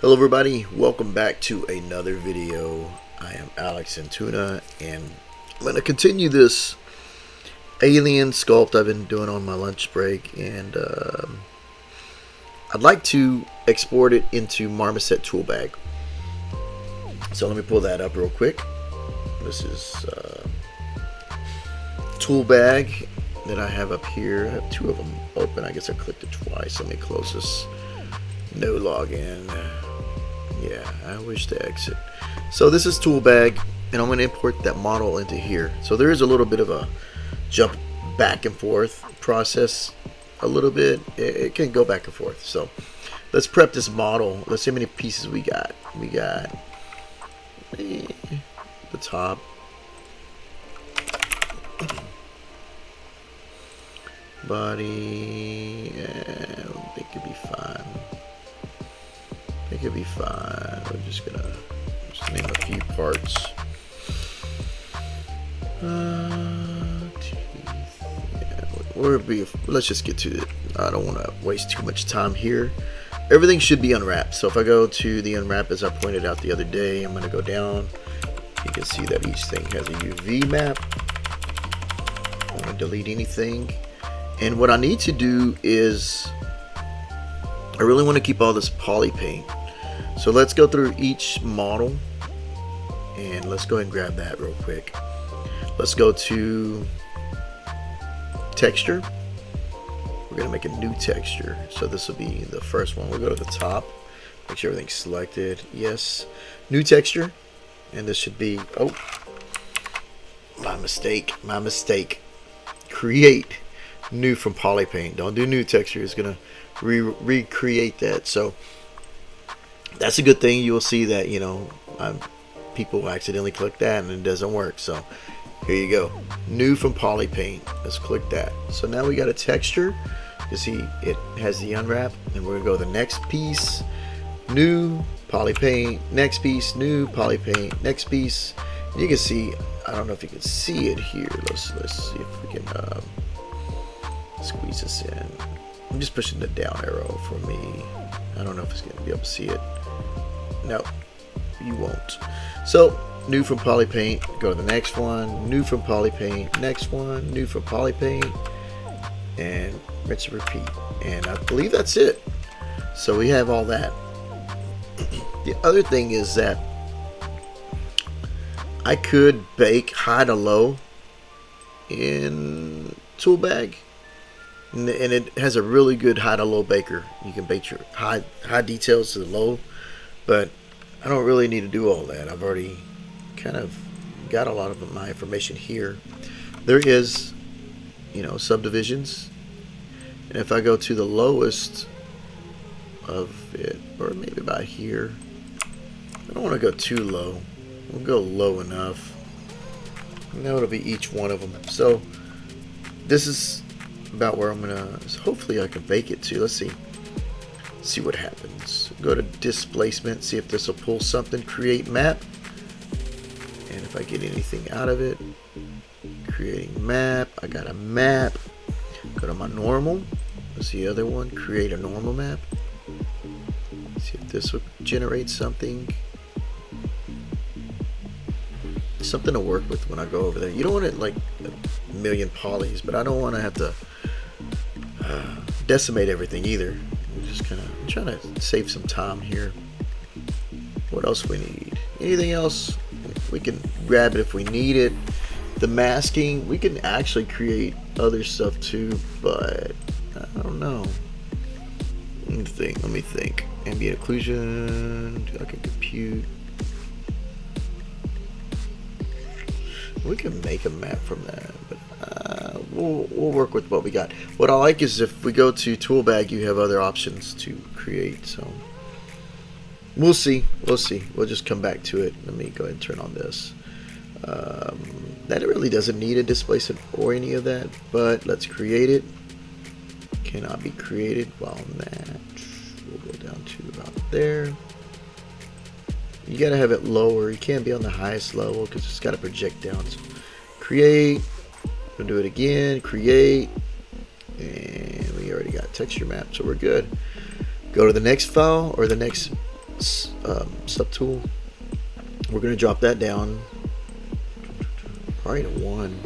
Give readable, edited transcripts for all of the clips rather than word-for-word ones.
Hello everybody, welcome back to another video. I am Alex in Tuna, and I'm going to continue this alien sculpt I've been doing on my lunch break, and I'd like to export it into Marmoset Toolbag. So let me pull that up real quick. This is Toolbag that I have up here. I have two of them open. I guess I clicked it twice. Let me close this. No login. Yeah, I wish to exit. So this is Toolbag, and I'm going to import that model into here. So there is a little bit of a jump back and forth process. A little bit. It can go back and forth. So let's prep this model. Let's see how many pieces we got. We got the top. Body. I don't think it'd be fine. I think it'd be fine. We're just gonna name a few parts. Teeth. Yeah, let's just get to it. I don't want to waste too much time here. Everything should be unwrapped. So if I go to the unwrap, as I pointed out the other day, I'm gonna go down. You can see that each thing has a UV map. I don't want to delete anything. And what I need to do is, I really want to keep all this poly paint. So let's go through each model and let's go ahead and grab that real quick. Let's go to texture. We're going to make a new texture. So this will be the first one. We'll go to the top. Make sure everything's selected. Yes. New texture. And this should be, oh, my mistake. Create new from poly paint. Don't do new texture. It's going to recreate that. So that's a good thing. You'll see that, you know, people accidentally click that and it doesn't work. So here you go, new from poly paint. Let's click that. So now we got a texture. You see it has the unwrap, and we're gonna go to the next piece, new poly paint, next piece, new poly paint, next piece. And you can see, I don't know if you can see it here. Let's see if we can squeeze this in. I'm just pushing the down arrow for me. I don't know if it's going to be able to see it. No, you won't. So, new from poly paint. Go to the next one. New from poly paint. Next one. New from poly paint. And rinse and repeat. And I believe that's it. So we have all that. The other thing is that I could bake high to low in Toolbag. And it has a really good high to low baker. You can bake your high details to the low, but I don't really need to do all that. I've already kind of got a lot of my information here. There is, you know, subdivisions, and if I go to the lowest of it, or maybe about here, I don't want to go too low. We'll go low enough. Now it'll be each one of them. So this is about where I'm gonna, so hopefully I can bake it to. Let's see what happens. Go to displacement, see if this will pull something. Create map, and if I get anything out of it, creating map. I got a map. Go to my normal. What's the other one? Create a normal map. See if this will generate something to work with when I go over there. You don't want it like a million polys, but I don't want to have to decimate everything either. I'm just kind of trying to save some time here. What else we need? Anything else? We can grab it if we need it. The masking, we can actually create other stuff too, but I don't know. Let me think. Ambient occlusion. I can compute. We can make a map from that, but we'll work with what we got. What I like is if we go to Toolbag, you have other options to create. So we'll see. We'll just come back to it. Let me go ahead and turn on this. That really doesn't need a displacement or any of that, but let's create it. Cannot be created while match. We'll go down to about there. You gotta have it lower. You can't be on the highest level because it's got to project down. So create. We'll do it again. Create. And we already got texture map, so we're good. Go to the next file or the next subtool. We're going to drop that down probably to 1,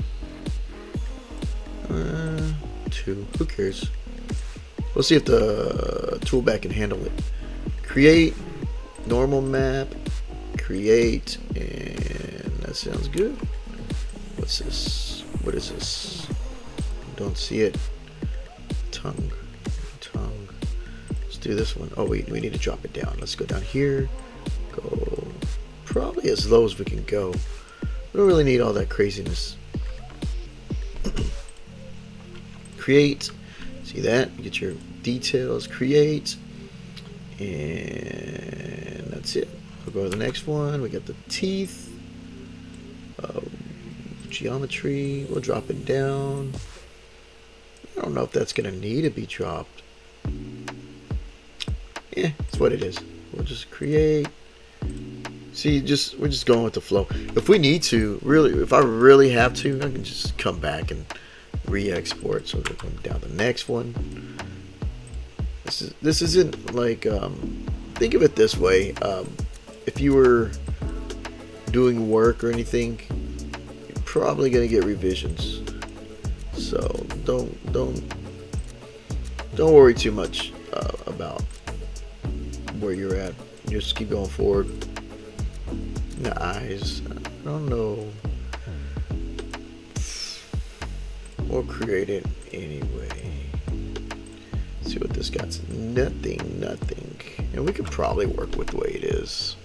2. Who cares? We'll see if the Toolbag can handle it. Create normal map. Create, and that sounds good. What's this? What is this? Don't see it. Tongue. Let's do this one. Oh wait, we need to drop it down. Let's go down here. Go probably as low as we can go. We don't really need all that craziness. Create. See that? Get your details. Create. And that's it. We'll go to the next one. We got the teeth. Geometry. We'll drop it down. I don't know if that's going to need to be dropped. Yeah, it's what it is. We'll just create. See, we're just going with the flow. If we need to, really, if I really have to, I can just come back and re-export. So we're going down the next one. This isn't like, think of it this way. If you were doing work or anything, you're probably going to get revisions. So don't worry too much about where you're at. Just keep going forward. The eyes, I don't know. We'll create it anyway. See what this got. Nothing. And we could probably work with the way it is.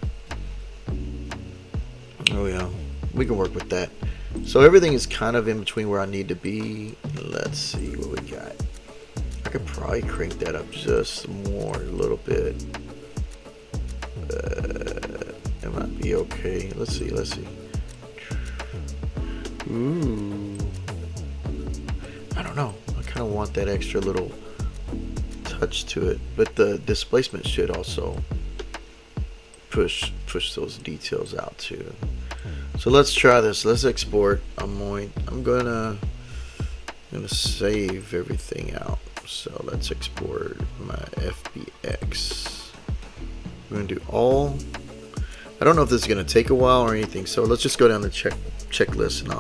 Oh yeah, we can work with that. So everything is kind of in between where I need to be. Let's see what we got. I could probably crank that up just more, a little bit. It might be okay. Let's see. Ooh. I don't know. I kind of want that extra little touch to it, but the displacement should also push those details out too. So let's try this. Let's export. I'm gonna save everything out. So let's export my FBX. We're gonna do all. I don't know if this is gonna take a while or anything. So let's just go down the checklist, and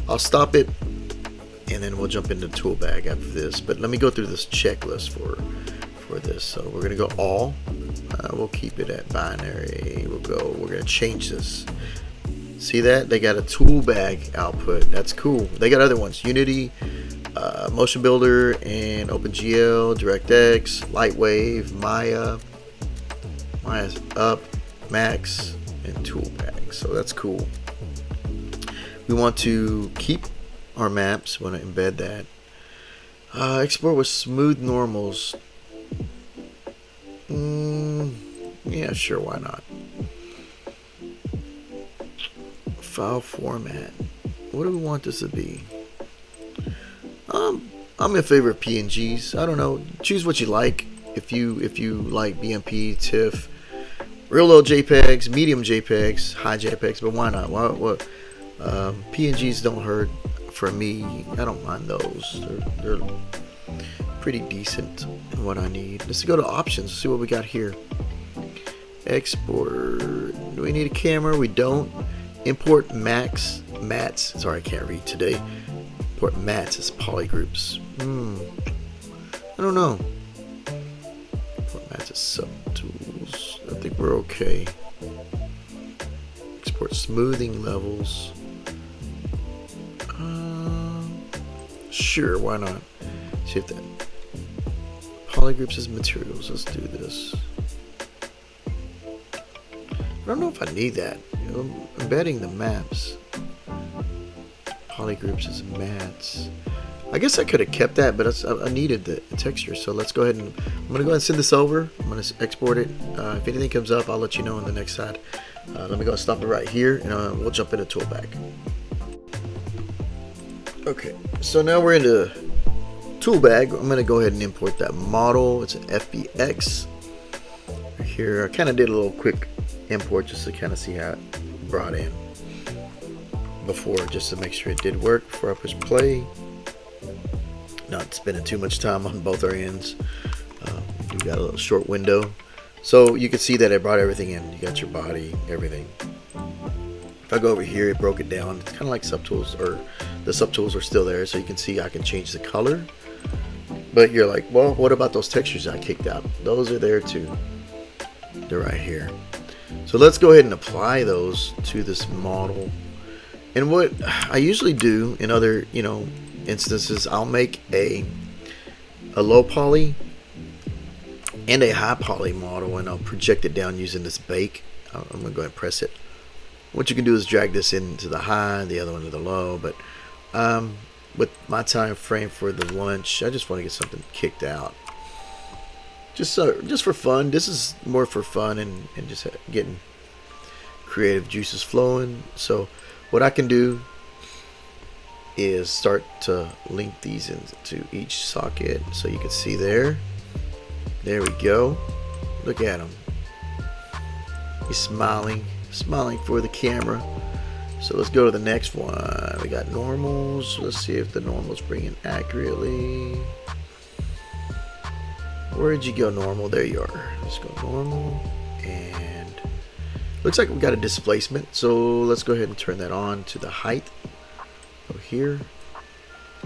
I'll stop it, and then we'll jump into Toolbag after this. But let me go through this checklist for this. So we're gonna go all. We'll keep it at binary. We're gonna change this. See that? They got a Toolbag output. That's cool. They got other ones. Unity, Motion Builder, and OpenGL, DirectX, Lightwave, Maya's Up, Max, and Toolbag. So that's cool. We want to keep our maps. We want to embed that. Export with smooth normals. Yeah, sure, why not? File format. What do we want this to be? I'm in favor of PNGs. I don't know. Choose what you like. If you like BMP, TIFF, real low JPEGs, medium JPEGs, high JPEGs, but why not? What? PNGs don't hurt for me. I don't mind those. They're pretty decent in what I need. Let's go to options. See what we got here. Export. Do we need a camera? We don't. Import mats. Sorry, I can't read today. Import mats as polygroups. I don't know. Import mats as subtools. I think we're okay. Export smoothing levels. Sure, why not? See if that polygroups as materials. Let's do this. I don't know if I need that. Embedding the maps. Polygroups as mats. I guess I could have kept that, but I needed the texture. So let's go ahead and I'm gonna go ahead and send this over. I'm gonna export it. If anything comes up, I'll let you know on the next side. Let me go and stop it right here, and we'll jump into Toolbag. Okay, so now we're into Toolbag. I'm gonna go ahead and import that model. It's an FBX. Right here, I kind of did a little quick import just to kind of see how it brought in before, just to make sure it did work before I push play. Not spending too much time on both our ends. We've got a little short window. So you can see that it brought everything in. You got your body, everything. If I go over here, it broke it down. It's kind of like subtools, or the subtools are still there, so you can see I can change the color. But you're like, well, what about those textures I kicked out? Those are there too. They're right here. So let's go ahead and apply those to this model. And what I usually do in other, instances, I'll make a low poly and a high poly model, and I'll project it down using this bake. I'm gonna go ahead and press it. What you can do is drag this into the high, the other one to the low. But with my time frame for the lunch, I just want to get something kicked out, just for fun. This is more for fun and just getting creative juices flowing. So what I can do is start to link these into each socket, so you can see there we go. Look at him, he's smiling for the camera. So let's go to the next one. We got normals. Let's see if the normals bring in accurately. Where'd you go, normal? There you are. Let's go normal, and looks like we got a displacement, so let's go ahead and turn that on to the height over here.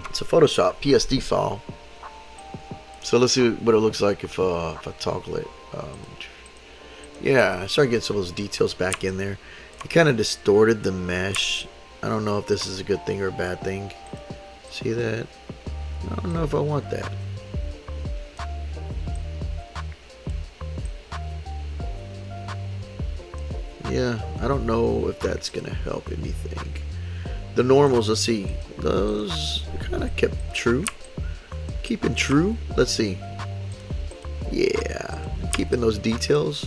It's a Photoshop PSD file, so let's see what it looks like if I toggle it. Yeah, I started getting some of those details back in there. It kind of distorted the mesh. I don't know if this is a good thing or a bad thing. See that? I don't know if I want that. Yeah, I don't know if that's gonna help anything. The normals, let's see. Those kind of kept true. Keeping true. Let's see. Yeah, keeping those details.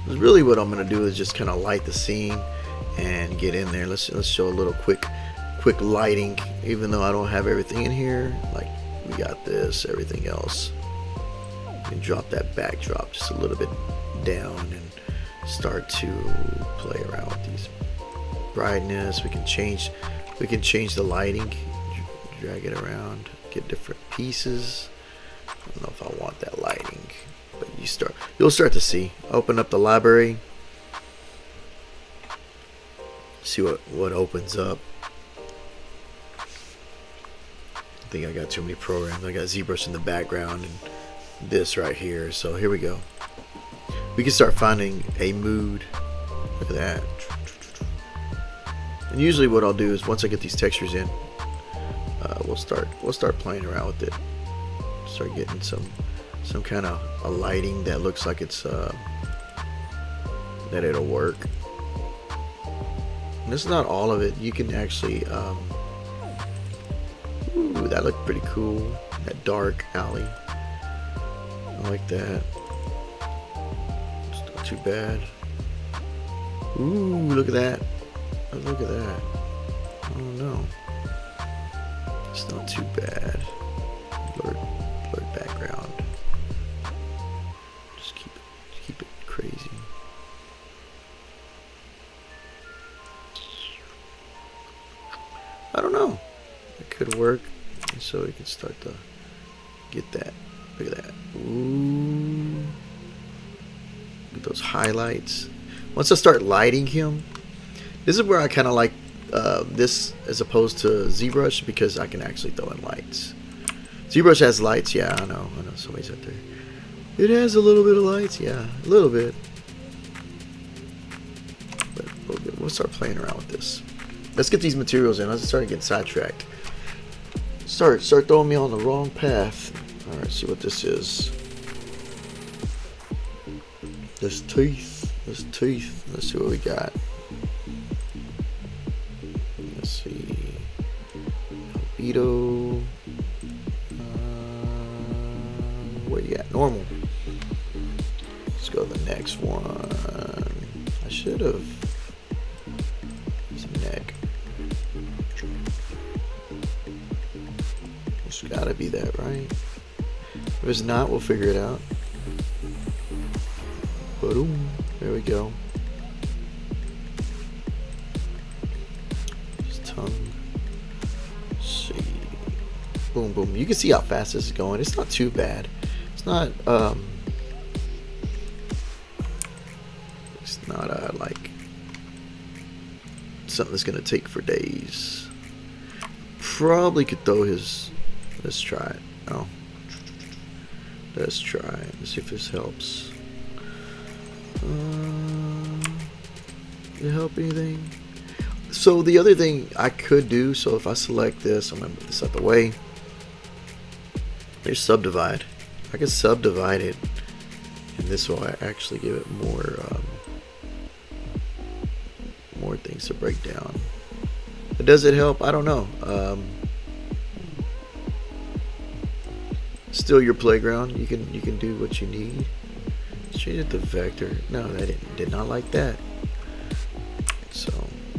Really what I'm going to do is just kind of light the scene and get in there. Let's show a little quick lighting, even though I don't have everything in here. Like, we got this, everything else. You can drop that backdrop just a little bit down and start to play around with these brightness. We can change the lighting, drag it around, get different pieces. I don't know if I want that lighting, but you'll start to see. Open up the library, see what opens up. I think I got too many programs. I got Zbrush in the background and this right here. So here we go. We can start finding a mood. Look at that. And usually what I'll do is once I get these textures in, we'll start playing around with it. Start getting some kind of a lighting that looks like it's that it'll work. And this is not all of it. You can actually ooh, that looked pretty cool. That dark alley, I like that. It's not too bad. Ooh, look at that. Look at that. Oh no, it's not too bad. Blurred background. Just keep it crazy. I don't know. It could work, and so we can start to get that. Look at that. Ooh. Look at those highlights. Once I start lighting him, this is where I kind of like this as opposed to Zbrush, because I can actually throw in lights. Zbrush has lights, yeah, I know somebody's out there. It has a little bit of lights, yeah, a little bit. But we'll start playing around with this. Let's get these materials in. Let's start getting sidetracked. Start throwing me on the wrong path. All right, see what this is. This teeth. Let's see what we got. Let's see. Albedo. Where you at? Normal. Let's go to the next one. I should have. It's a neck. It's gotta be that, right? If it's not, we'll figure it out. Boom. There we go. His tongue. Let's see. Boom, boom. You can see how fast this is going. It's not too bad. It's not not like something that's gonna take for days. Probably could throw his. Let's try it. Oh, let's try it. Let's see if this helps. Did it help anything? So the other thing I could do. So if I select this, I'm gonna move this out the way. There's subdivide. I can subdivide it, and this will actually give it more things to break down. But does it help? I don't know. Still your playground. You can do what you need. Change it to vector. No, that did not like that. So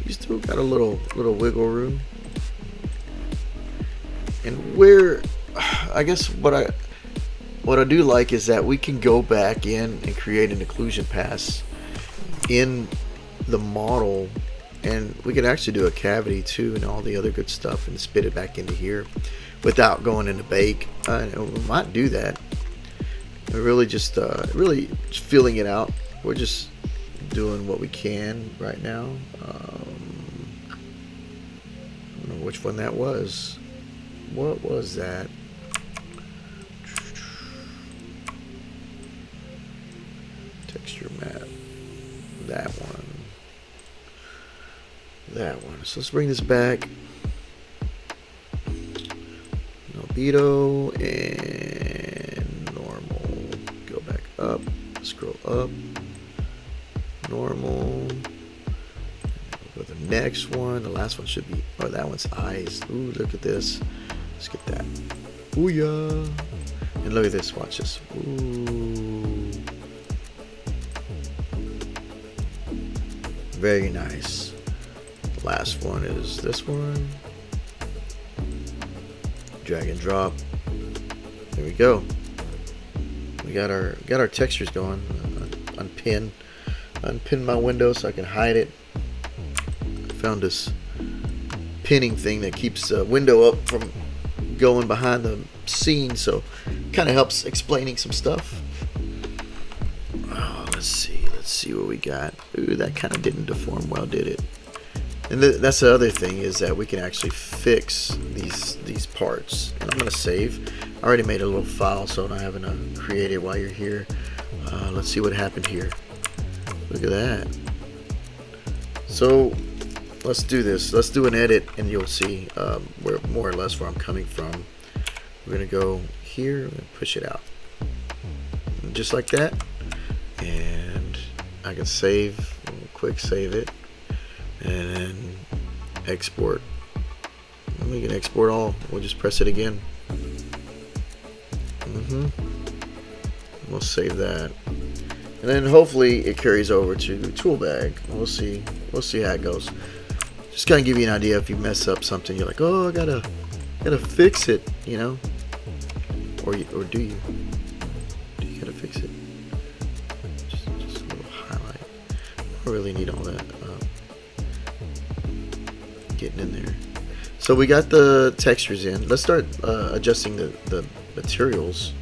you still got a little wiggle room. And where, I guess what I do like is that we can go back in and create an occlusion pass in the model, and we can actually do a cavity too and all the other good stuff and spit it back into here without going into bake. We might do that. We're really just feeling it out. We're just doing what we can right now. I don't know which one that was. What was that? Texture map. That one. That one. So let's bring this back. Albedo and normal. Go back up. Scroll up. Normal. Go to the next one. The last one should be. Oh, that one's eyes. Ooh, look at this. Let's get that. Ooh yeah. And look at this. Watch this. Ooh. Very nice. The last one is this one. Drag and drop. There we go. We got our textures going. Unpin my window so I can hide it. I found this pinning thing that keeps the window up from going behind the scene, so kind of helps explaining some stuff. Oh, let's see what we got. Ooh, that kind of didn't deform well, did it? And that's the other thing, is that we can actually fix these parts. And I'm gonna save. I already made a little file, so I'm not having to create it while you're here. Let's see what happened here. Look at that. So let's do this. Let's do an edit, and you'll see where more or less where I'm coming from. We're gonna go here and push it out, just like that. And I can save, quick save it, and then export. And we can export all. We'll just press it again. We'll save that, and then hopefully it carries over to Toolbag. We'll see how it goes. Just kind of give you an idea. If you mess up something, you're like, oh, I gotta fix it, you know, or do you gotta fix it? Just a little highlight. I don't really need all that getting in there. So we got the textures in. Let's start adjusting the materials.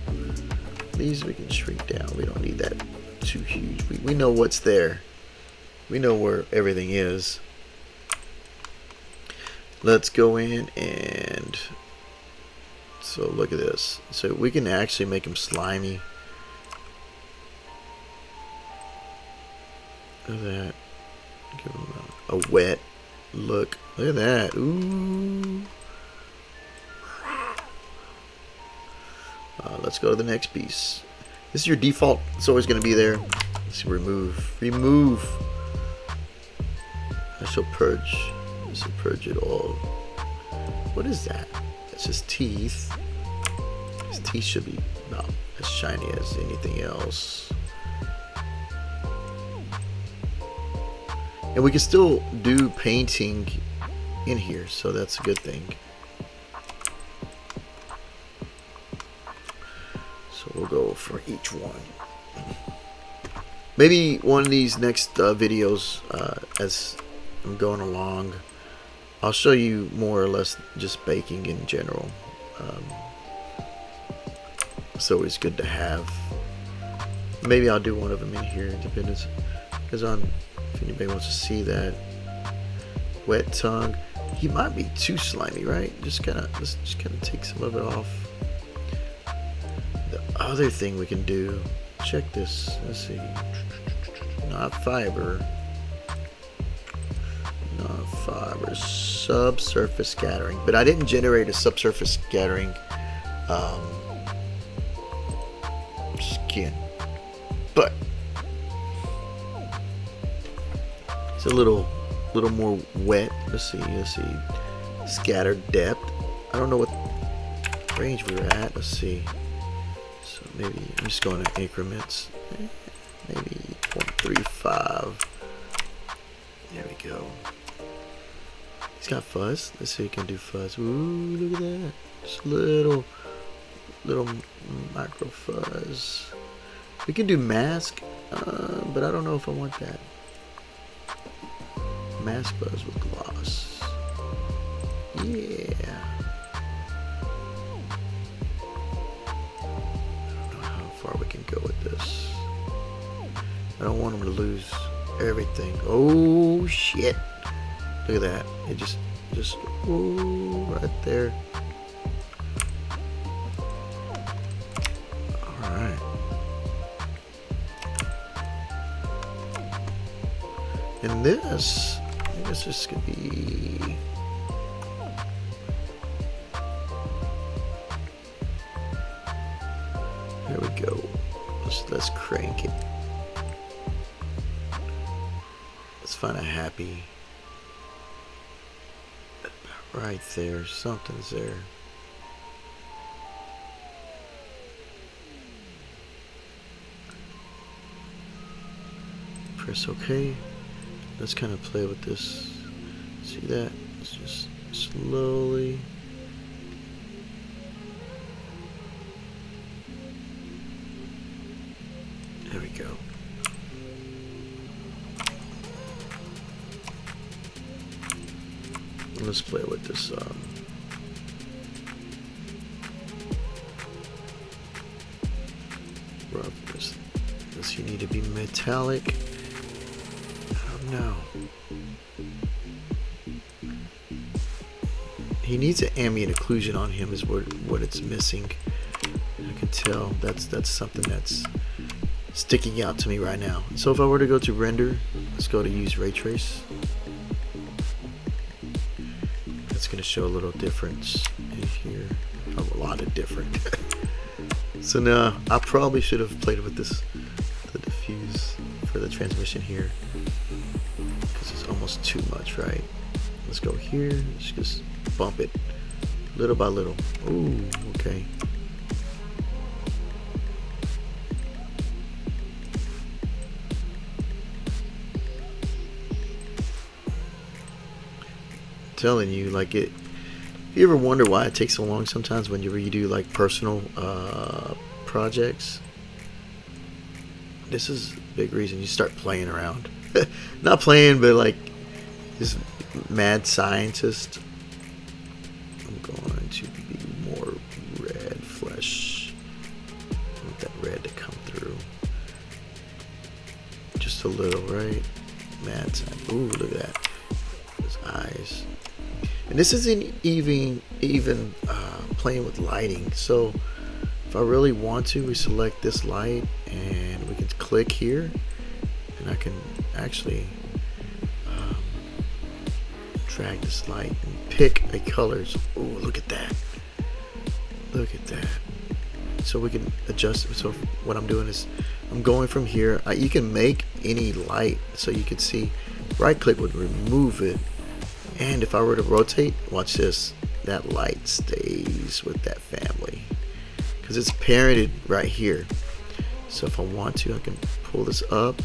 These we can shrink down. We don't need that too huge. We know what's there. We know where everything is. Let's go in and so look at this. So we can actually make them slimy. Look at that. Give them a wet look. Look at that. Ooh. Let's go to the next piece. This is your default. It's always going to be there. Let's remove. I shall purge. I shall purge it all. What is that? It's his teeth. His teeth should be about as shiny as anything else. And we can still do painting in here, so that's a good thing. So we'll go for each one. Maybe one of these next videos, as I'm going along, I'll show you more or less just baking in general. It's always good to have. Maybe I'll do one of them in here. Depends. Depends on if anybody wants to see that. Wet tongue. He might be too slimy, right? Just kind of take some of it off. The other thing we can do, check this. Let's see. Not fiber. Not fiber. Subsurface scattering. But I didn't generate a subsurface scattering skin. But it's a little more wet. Let's see. Scattered depth. I don't know what range we were at. Let's see. So maybe I'm just going in increments. Maybe 0.35. There we go. He's got fuzz. Let's see if we can do fuzz. Ooh, look at that. Just little micro fuzz. We can do mask, but I don't know if I want that. Mask fuzz with gloss. Yeah. I don't know how far we can go with this. I don't want him to lose everything. Oh shit! Look at that. It just ooh, right there. All right. And this, I guess this could be. There we go. Let's crank it. Let's find a happy. Right there, something's there. Press OK. Let's kind of play with this. See that? Let's just slowly. There we go. Let's play with this. Roughness. Does he need to be metallic? I don't know. He needs an ambient occlusion on him. Is what it's missing. I can tell that's something that's sticking out to me right now. So if I were to go to render, let's go to use ray trace. It's going to show a little difference in here, a lot of different. So now I probably should have played with this, the diffuse for the transmission here, because it's almost too much, right? Let's go here. Let's just bump it little by little. Ooh, okay. Telling you, like, it, if you ever wonder why it takes so long sometimes when you redo like personal projects, this is a big reason. You start playing around. Not playing, but like this mad scientist. I'm going to be more red flesh. I want that red to come through just a little, right? Mad scientist. Ooh, look at that. His eyes. And this isn't even playing with lighting. So if I really want to, we select this light and we can click here, and I can actually drag this light and pick a color. Oh, look at that! Look at that! So we can adjust. So what I'm doing is I'm going from here. You can make any light, so you can see. Right click would remove it. And if I were to rotate, watch this, that light stays with that family because it's parented right here. So if I want to, I can pull this up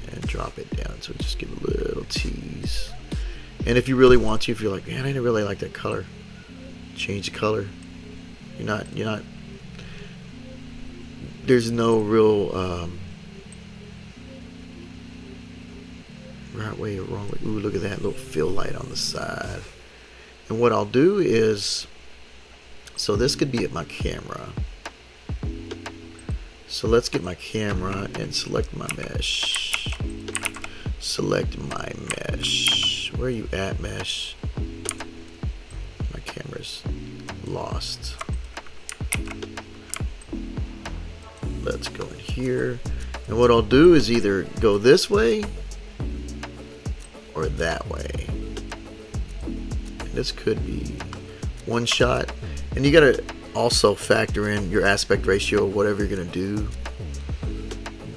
and drop it down. So just give a little tease. And if you really want to, if you're like, man, I didn't really like that color, change the color. You're not. There's no real right way or wrong way. Ooh, look at that little fill light on the side. And what I'll do is, so this could be at my camera. So let's get my camera and select my mesh. select my mesh. Where are you at, mesh? My camera's lost. Let's go in here. And what I'll do is either go this way or that way. And this could be one shot. And you gotta also factor in your aspect ratio, whatever you're gonna do.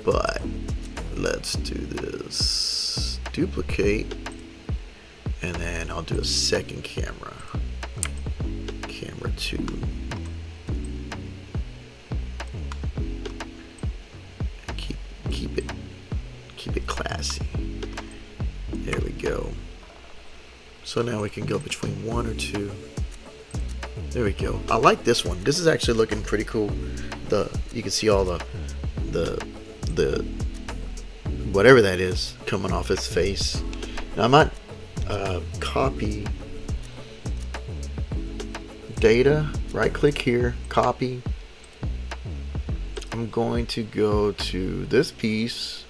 But let's do this. Duplicate. And then I'll do a second camera. Camera 2. Keep it classy. There we go. So now we can go between 1 or 2. There we go. I like this one. This is actually looking pretty cool. You can see all the whatever that is coming off its face. Now I might copy data. Right click here. Copy. I'm going to go to this piece.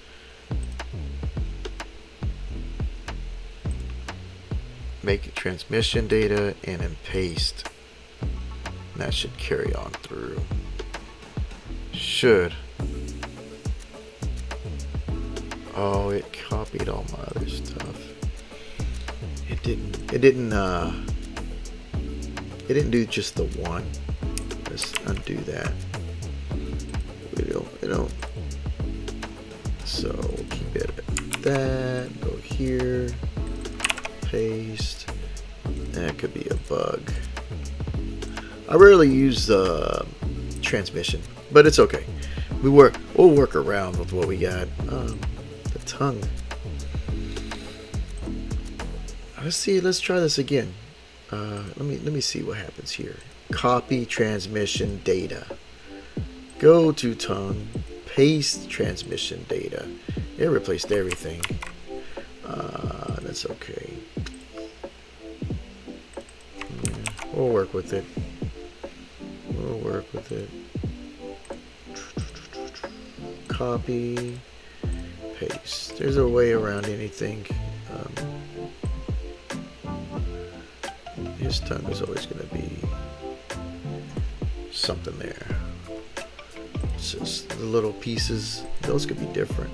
Make it transmission data and then paste. And that should carry on through. Should. Oh, it copied all my other stuff. It didn't do just the one. Let's undo that. We don't. So we'll keep it at that. Go here. Paste. That could be a bug. I rarely use the transmission, but it's okay. We'll work around with what we got. The tongue. Let's try this again. Let me see what happens here. Copy transmission data. Go to tongue. Paste transmission data. It replaced everything. That's okay. Yeah, we'll work with it. Copy. Paste. There's a way around anything. His tongue is always going to be something there. It's just the little pieces. Those could be different.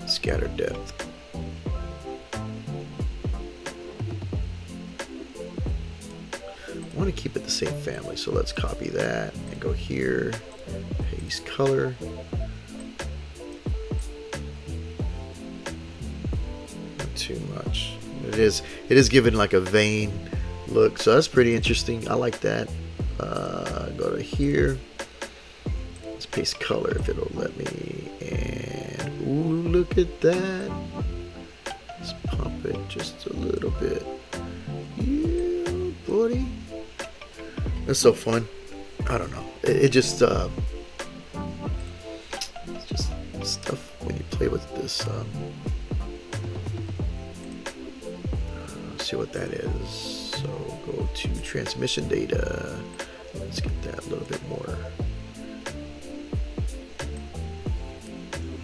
Scatter depth. I want to keep it the same family, so let's copy that and go here. Paste color. Not too much. It is given like a vein look, so that's pretty interesting. I like that. Go to here. Let's paste color if it'll let me. And ooh, look at that. Let's pump it just a little bit. Yeah, buddy. That's so fun. I don't know. It just it's just stuff when you play with this. Let's see what that is. So go to transmission data. Let's get that a little bit more.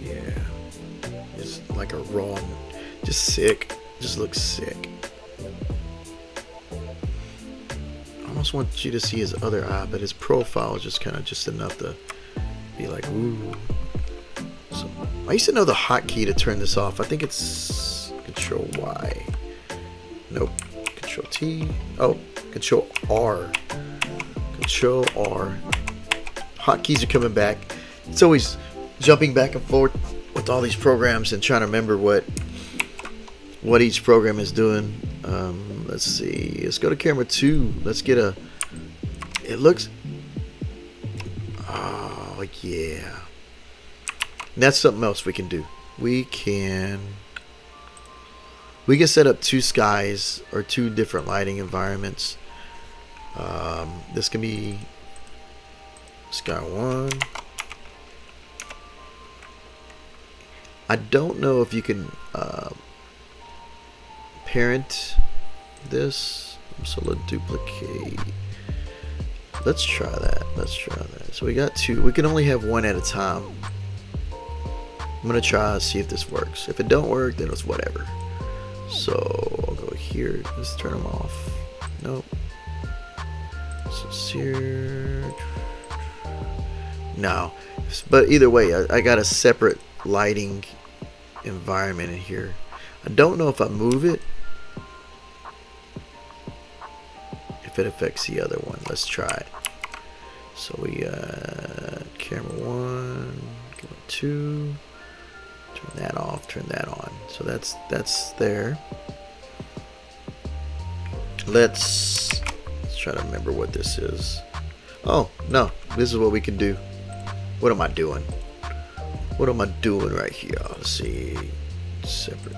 Yeah, it's like a raw, just sick. Just looks sick. I almost want you to see his other eye, but his profile is just kind of just enough to be like, ooh. So I used to know the hotkey to turn this off. I think it's Control Y. Nope. Control T. Oh, Control R. Control R. Hotkeys are coming back. It's always jumping back and forth with all these programs and trying to remember what each program is doing. Let's see. Let's go to camera 2. Let's get a. It looks. Oh yeah. And that's something else we can do. We can set up 2 skies or 2 different lighting environments. This can be sky 1. I don't know if you can parent this, so let's duplicate. Let's try that. So we got 2. We can only have 1 at a time. I'm gonna try to see if this works. If it don't work, then it's whatever. So I'll go here. Let's turn them off. Nope. So it's here. No. But either way, I got a separate lighting environment in here. I don't know if I move it, if it affects the other one. Let's try it. So we camera 1, camera 2. Turn that off, turn that on. So that's there. Let's try to remember what this is. Oh, no. This is what we can do. What am I doing? What am I doing right here? Let's see. Separate.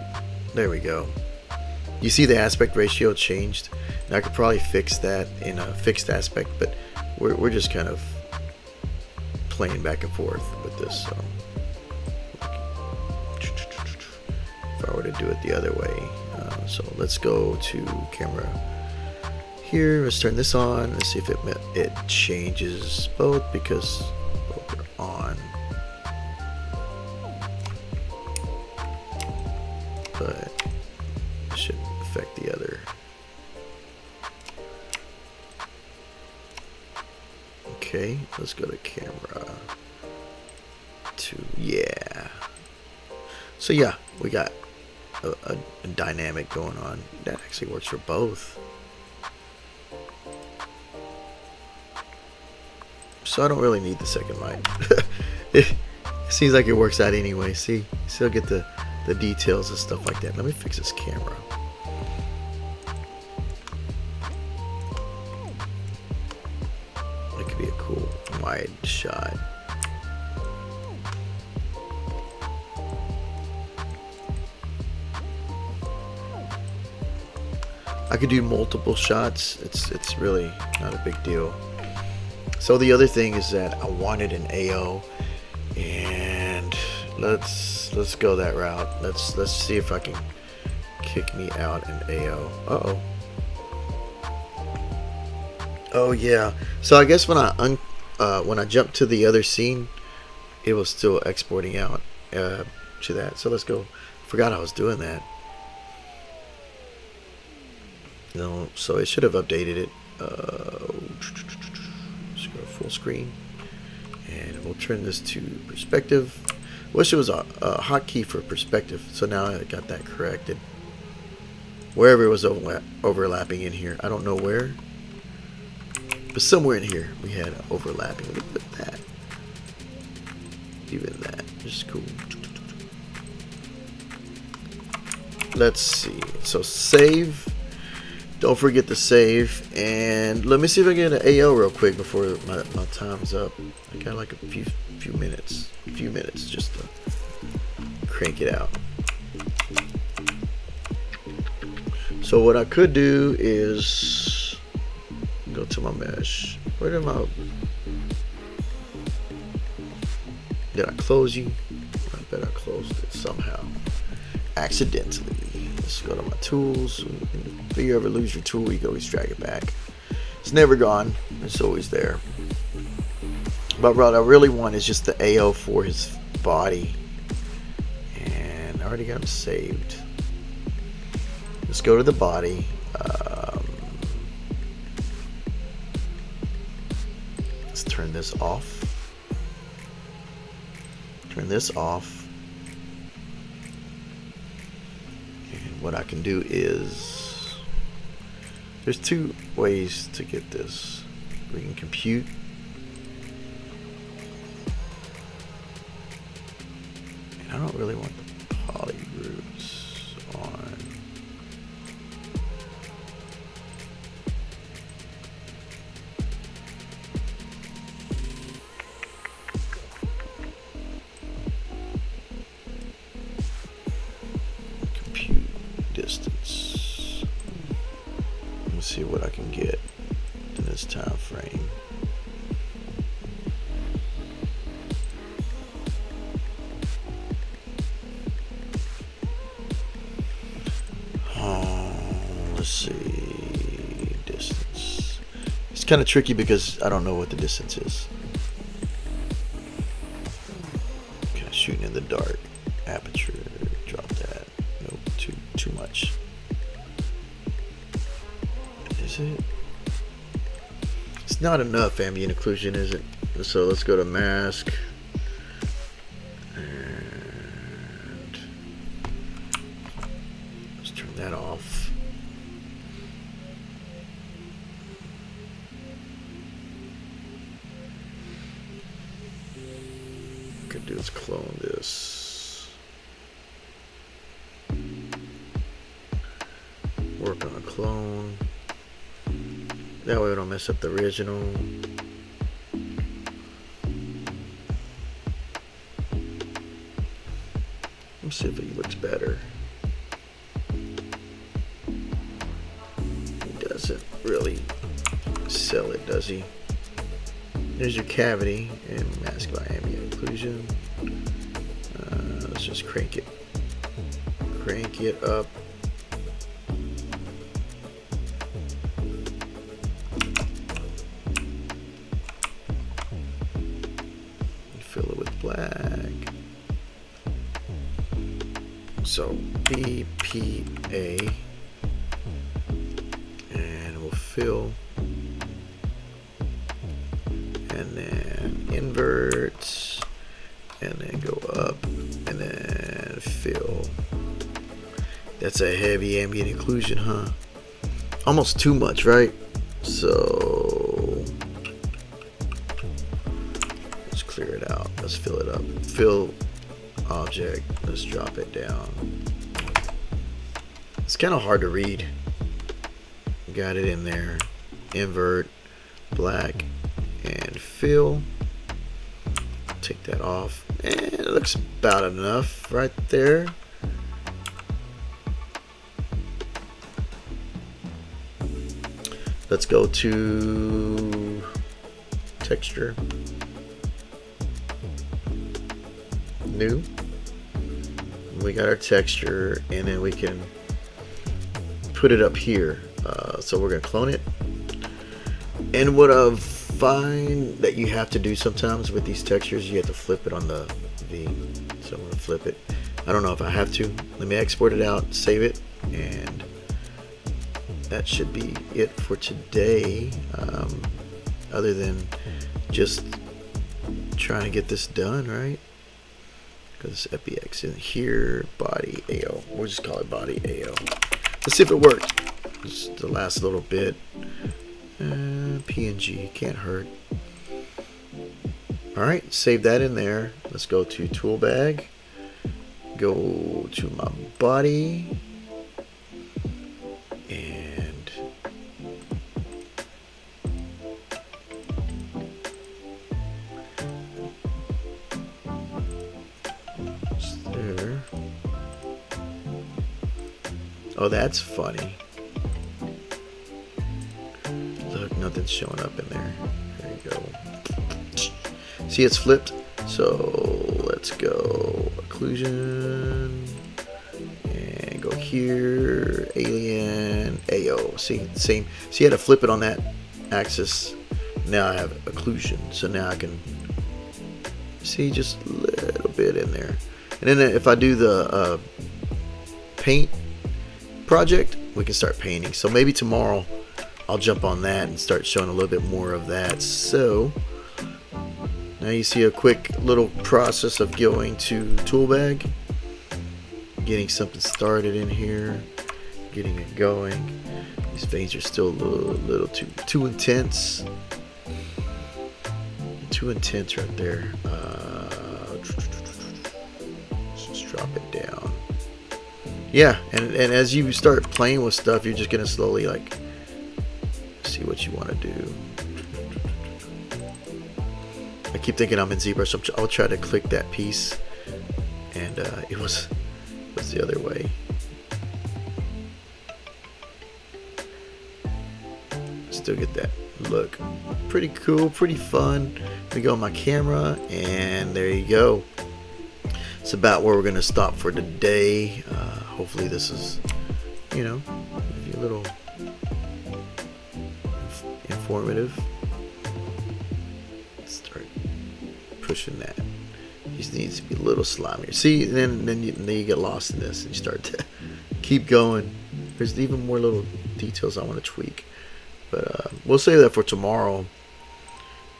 There we go. You see the aspect ratio changed? And I could probably fix that in a fixed aspect, but we're just kind of playing back and forth with this. So if I were to do it the other way, so let's go to camera here. Let's turn this on. Let's see if it changes both, because both are on. But it shouldn't affect the other. Okay, let's go to camera 2. Yeah. So yeah, we got a dynamic going on. That actually works for both. So I don't really need the second light. It seems like it works out anyway. See, still get the details and stuff like that. Let me fix this camera. It could be a cool wide shot. I could do multiple shots. It's really not a big deal. So the other thing is that I wanted an AO, and let's go that route. Let's see if I can kick me out in AO. Uh-oh. Oh yeah. So I guess when I jumped to the other scene, it was still exporting out to that. So let's go. Forgot I was doing that. No, so it should have updated it. Let's go full screen, and we'll turn this to perspective. Wish it was a hotkey for perspective. So now I got that corrected. Wherever it was overlapping in here, I don't know where, but somewhere in here we had overlapping. Look at that. Even that is cool. Let's see. So save. Don't forget to save, and let me see if I get an AO real quick before my time's up. I got like a few minutes just to crank it out. So what I could do is go to my mesh. Where did I close you? I bet I closed it somehow accidentally. Let's go to my tools. If you ever lose your tool, you can always drag it back. It's never gone. It's always there. But what I really want is just the AO for his body. And I already got him saved. Let's go to the body. Let's turn this off. Turn this off. What I can do is, there's two ways to get this. We can compute, and I don't really want the poly groups on. Distance. Let's see what I can get in this time frame. Let's see. Distance. It's kind of tricky because I don't know what the distance is. Kind of shooting in the dark. aperture, drop that. Nope, too much. Is it? It's not enough ambient occlusion, is it? So let's go to mask. And let's turn that off. What we could do is clone this. Work on a clone. That way we don't mess up the original. Let's see if he looks better. He doesn't really sell it, does he? There's your cavity and mask by ambient occlusion. Let's just crank it. Crank it up. Fill it with black. So BPA, and we'll fill, and then invert, and then go up, and then fill. That's a heavy ambient occlusion, huh? Almost too much, right? So let's clear it out. Let's fill it up. Fill object. Let's drop it down. It's kind of hard to read. Got it in there. Invert, black, and fill. Take that off. And it looks about enough right there. Let's go to texture. New. We got our texture, and then we can put it up here. So we're gonna clone it. And what I find that you have to do sometimes with these textures, you have to flip it on the V. So I'm gonna flip it. I don't know if I have to. Let me export it out, save it, and that should be it for today. Other than just trying to get this done, right? Because EpiX in here, body AO. We'll just call it body AO. Let's see if it worked. Just the last little bit. PNG, can't hurt. Alright, save that in there. Let's go to Toolbag. Go to my body. And there. Oh, that's funny. Look, nothing's showing up in there. There you go. See, it's flipped. So let's go occlusion and go here, alien, AO. See, same. See, I had to flip it on that axis. Now I have occlusion. So now I can see just a little bit in there. And then if I do the paint project, we can start painting. So maybe tomorrow I'll jump on that and start showing a little bit more of that. So now you see a quick little process of going to Toolbag, getting something started in here, getting it going. These veins are still a little too intense. Too intense right there. Let's just drop it down. Yeah, and as you start playing with stuff, you're just gonna slowly like see what you want to do. I keep thinking I'm in Zbrush, so I'll try to click that piece, and it was the other way. Still get that look. Pretty cool, pretty fun. Let me go on my camera, and there you go. It's about where we're gonna stop for today. Hopefully this is, you know, maybe a little informative. Start pushing that. These needs to be a little slimier. See, then you get lost in this and you start to keep going. There's even more little details I want to tweak, but we'll save that for tomorrow.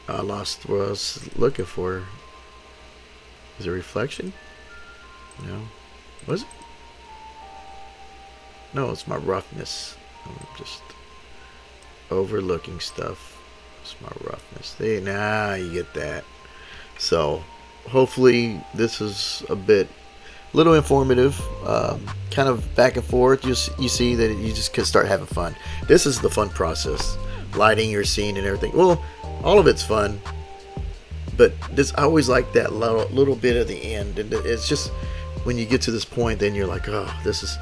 I lost what I was looking for. Is it reflection? No. Was it? No, it's my roughness. I'm just overlooking stuff. It's my roughness. Now you get that. So hopefully this is a little informative, kind of back and forth. You see that you just can start having fun. This is the fun process, lighting your scene and everything. Well, all of it's fun, but I always like that little bit at the end, and it's just when you get to this point, then you're like, oh, this is,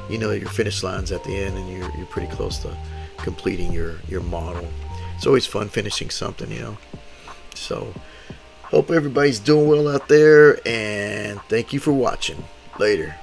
your finish line's at the end, and you're pretty close to completing your model. It's always fun finishing something, So hope everybody's doing well out there, and thank you for watching. Later.